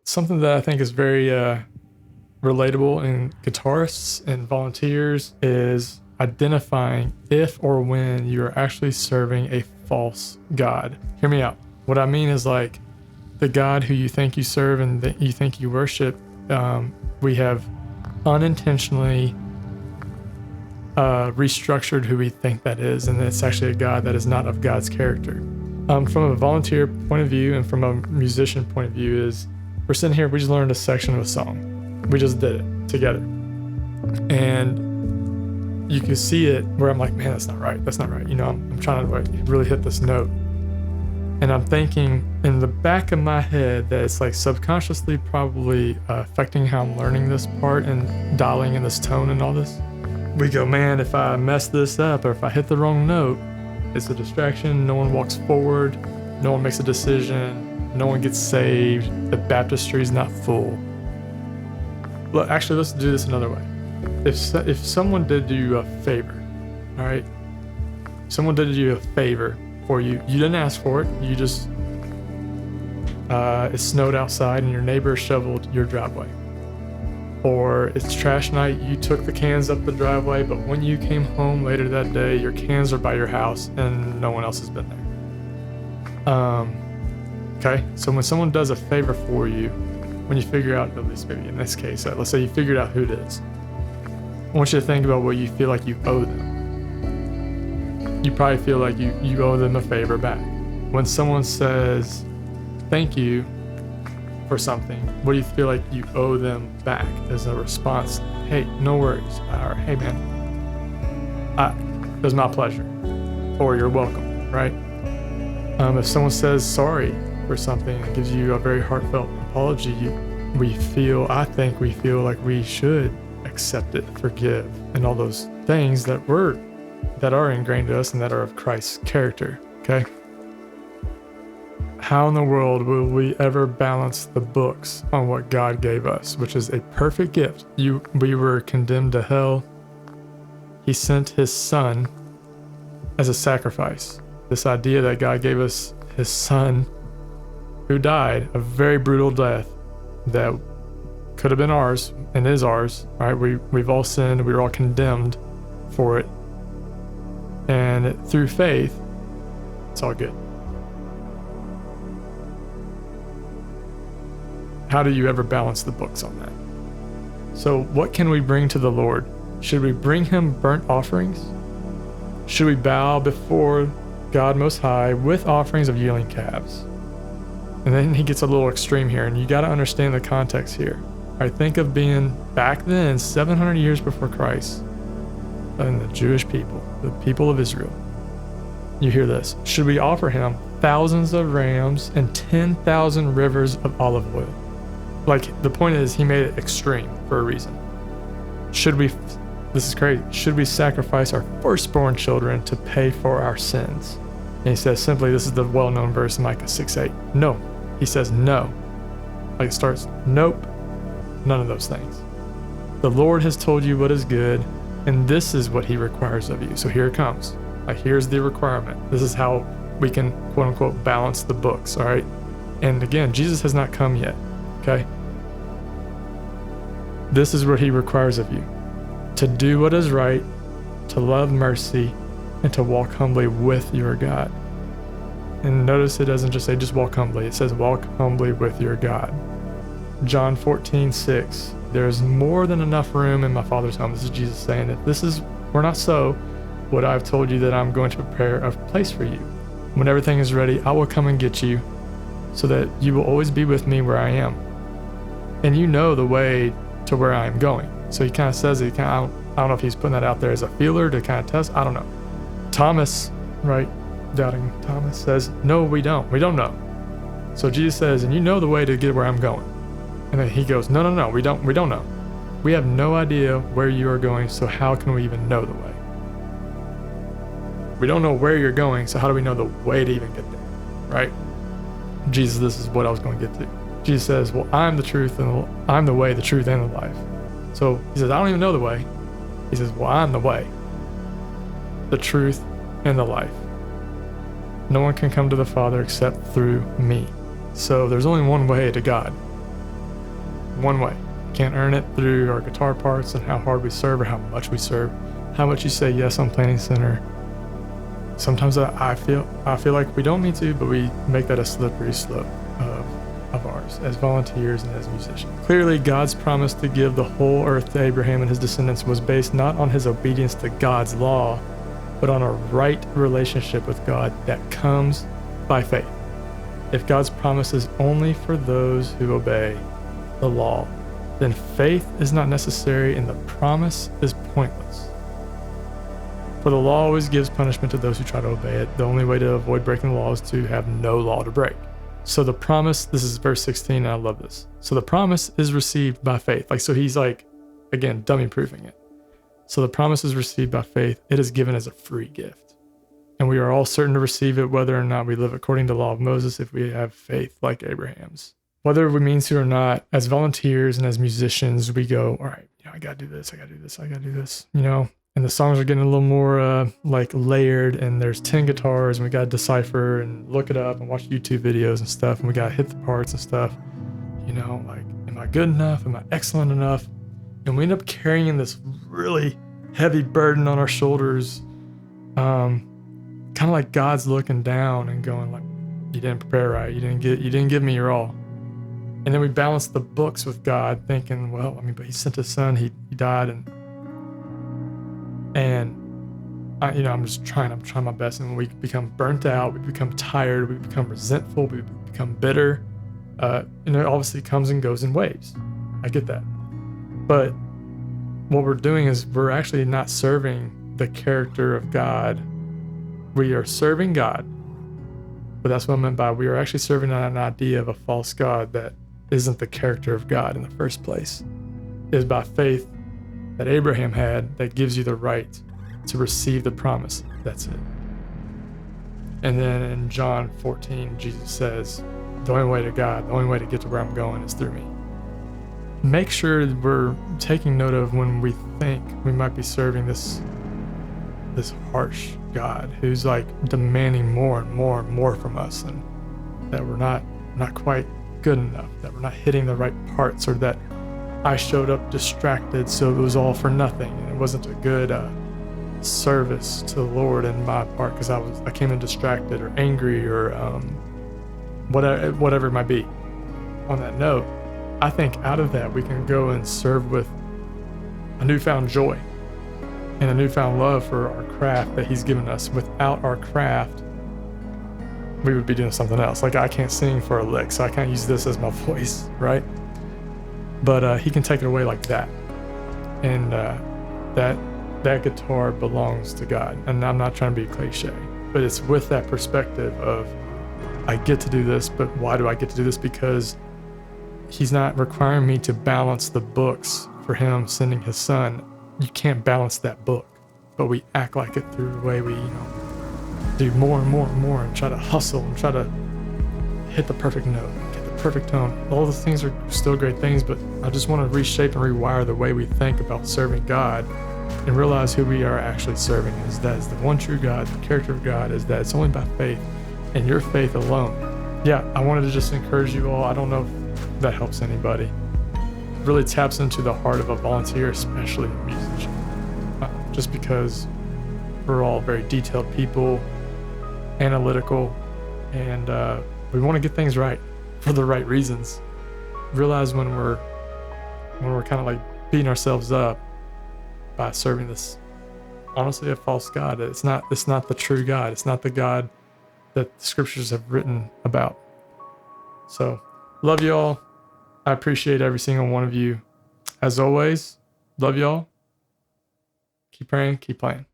something that I think is very relatable in guitarists and volunteers is identifying if or when you are actually serving a false god. Hear me out. What I mean is like the God who you think you serve and that you think you worship, we have unintentionally restructured who we think that is, and it's actually a God that is not of God's character. From a volunteer point of view and from a musician point of view is we're sitting here, we just learned a section of a song. We just did it together. And you can see it where I'm like, man, that's not right. That's not right. You know, I'm trying to like really hit this note. And I'm thinking in the back of my head that it's like subconsciously probably affecting how I'm learning this part and dialing in this tone and all this. We go, man, if I mess this up or if I hit the wrong note, it's a distraction. No one walks forward. No one makes a decision. No one gets saved. The baptistry is not full. Look, actually, let's do this another way. If someone did you a favor, all right? Someone did you a favor for you. You didn't ask for it. You just, it snowed outside and your neighbor shoveled your driveway. Or it's trash night, you took the cans up the driveway, but when you came home later that day, your cans are by your house and no one else has been there. Okay, so when someone does a favor for you, when you figure out, at least maybe in this case, let's say you figured out who it is, I want you to think about what you feel like you owe them. You probably feel like you owe them a favor back. When someone says thank you for something, what do you feel like you owe them back as a response? Hey, no worries. Or hey man, it was my pleasure. Or you're welcome, right? If someone says sorry for something and gives you a very heartfelt apology, I think we feel like we should accept it, forgive, and all those things that are ingrained to us and that are of Christ's character, okay? How in the world will we ever balance the books on what God gave us, which is a perfect gift? We were condemned to hell. He sent his son as a sacrifice. This idea that God gave us his son who died a very brutal death that could have been ours and is ours, right? We've all sinned. We were all condemned for it. And through faith, it's all good. How do you ever balance the books on that? So what can we bring to the Lord? Should we bring him burnt offerings? Should we bow before God Most High with offerings of yearling calves? And then he gets a little extreme here, and you got to understand the context here. I think of being back then, 700 years before Christ, and the Jewish people, the people of Israel. You hear this. Should we offer him thousands of rams and 10,000 rivers of olive oil? Like, the point is, he made it extreme for a reason. This is crazy, should we sacrifice our firstborn children to pay for our sins? And he says simply, this is the well-known verse in Micah 6:8. No. He says no. Like it starts, nope, none of those things. The Lord has told you what is good, and this is what he requires of you. So here it comes. Like, here's the requirement. This is how we can, quote unquote, balance the books, all right? And again, Jesus has not come yet, okay? This is what he requires of you. To do what is right, to love mercy, and to walk humbly with your God. And notice it doesn't just say just walk humbly. It says walk humbly with your God. John 14:6. There's more than enough room in my Father's home. This is Jesus saying that we're not so. What I've told you that I'm going to prepare a place for you. When everything is ready, I will come and get you so that you will always be with me where I am. And you know the way to where I am going. So he kind of says it. I don't know if he's putting that out there as a feeler to kind of test. I don't know. Thomas, right? Doubting Thomas says, no, we don't. We don't know. So Jesus says, and you know the way to get where I'm going. And then he goes, no, we don't know. We have no idea where you are going, so how can we even know the way? We don't know where you're going, so how do we know the way to even get there, right? Jesus, this is what I was going to get to. Jesus says, well, I'm the truth, and I'm the way, the truth, and the life. So he says, I don't even know the way. He says, well, I'm the way, the truth, and the life. No one can come to the Father except through me. So there's only one way to God. one way. Can't earn it through our guitar parts and how hard we serve or how much we serve, how much you say yes on Planning Center. Sometimes I feel like we don't mean to, but we make that a slippery slope of ours as volunteers and as musicians. Clearly, God's promise to give the whole earth to Abraham and his descendants was based not on his obedience to God's law, but on a right relationship with God that comes by faith. If God's promise is only for those who obey the law, then faith is not necessary and the promise is pointless. For the law always gives punishment to those who try to obey it. The only way to avoid breaking the law is to have no law to break. So the promise, this is verse 16, and I love this. So the promise is received by faith. So he's again, dummy proofing it. So the promise is received by faith. It is given as a free gift. And we are all certain to receive it, whether or not we live according to the law of Moses, if we have faith like Abraham's. Whether we mean to or not, as volunteers and as musicians, we go, all right, I got to do this, I got to do this, I got to do this, and the songs are getting a little more layered, and there's 10 guitars, and we got to decipher and look it up and watch YouTube videos and stuff, and we got to hit the parts and stuff, am I good enough? Am I excellent enough? And we end up carrying this really heavy burden on our shoulders, kind of like God's looking down and going you didn't prepare right, you didn't give me your all. And then we balance the books with God, thinking, but he sent his son, he died, and I'm just trying my best, and we become burnt out, we become tired, we become resentful, we become bitter, and it obviously comes and goes in waves. I get that. But what we're doing is we're actually not serving the character of God. We are serving God, but that's what I meant by we are actually serving an idea of a false God that isn't the character of God in the first place. It is by faith that Abraham had that gives you the right to receive the promise. That's it. And then in John 14, Jesus says, the only way to God, the only way to get to where I'm going is through me. Make sure we're taking note of when we think we might be serving this harsh God who's demanding more and more and more from us, and that we're not quite good enough, that we're not hitting the right parts, or that I showed up distracted, so it was all for nothing, and it wasn't a good service to the Lord in my part because I came in distracted or angry or whatever it might be. On that note, I think out of that we can go and serve with a newfound joy and a newfound love for our craft that he's given us. Without our craft, we would be doing something else. I can't sing for a lick, so I can't use this as my voice, right? But he can take it away like that. And that guitar belongs to God. And I'm not trying to be cliche, but it's with that perspective of I get to do this, but why do I get to do this? Because he's not requiring me to balance the books for him sending his son. You can't balance that book, but we act like it through the way we, do more and more and more and try to hustle and try to hit the perfect note, get the perfect tone. All those things are still great things, but I just want to reshape and rewire the way we think about serving God and realize who we are actually serving is that is the one true God, the character of God is that it's only by faith and your faith alone. Yeah, I wanted to just encourage you all. I don't know if that helps anybody. It really taps into the heart of a volunteer, especially a musician, just because we're all very detailed people, analytical, and we want to get things right for the right reasons. Realize when we're kind of beating ourselves up by serving this, honestly, a false God. It's not the true God. It's not the God that the scriptures have written about. So, love y'all. I appreciate every single one of you. As always, love y'all. Keep praying, keep playing.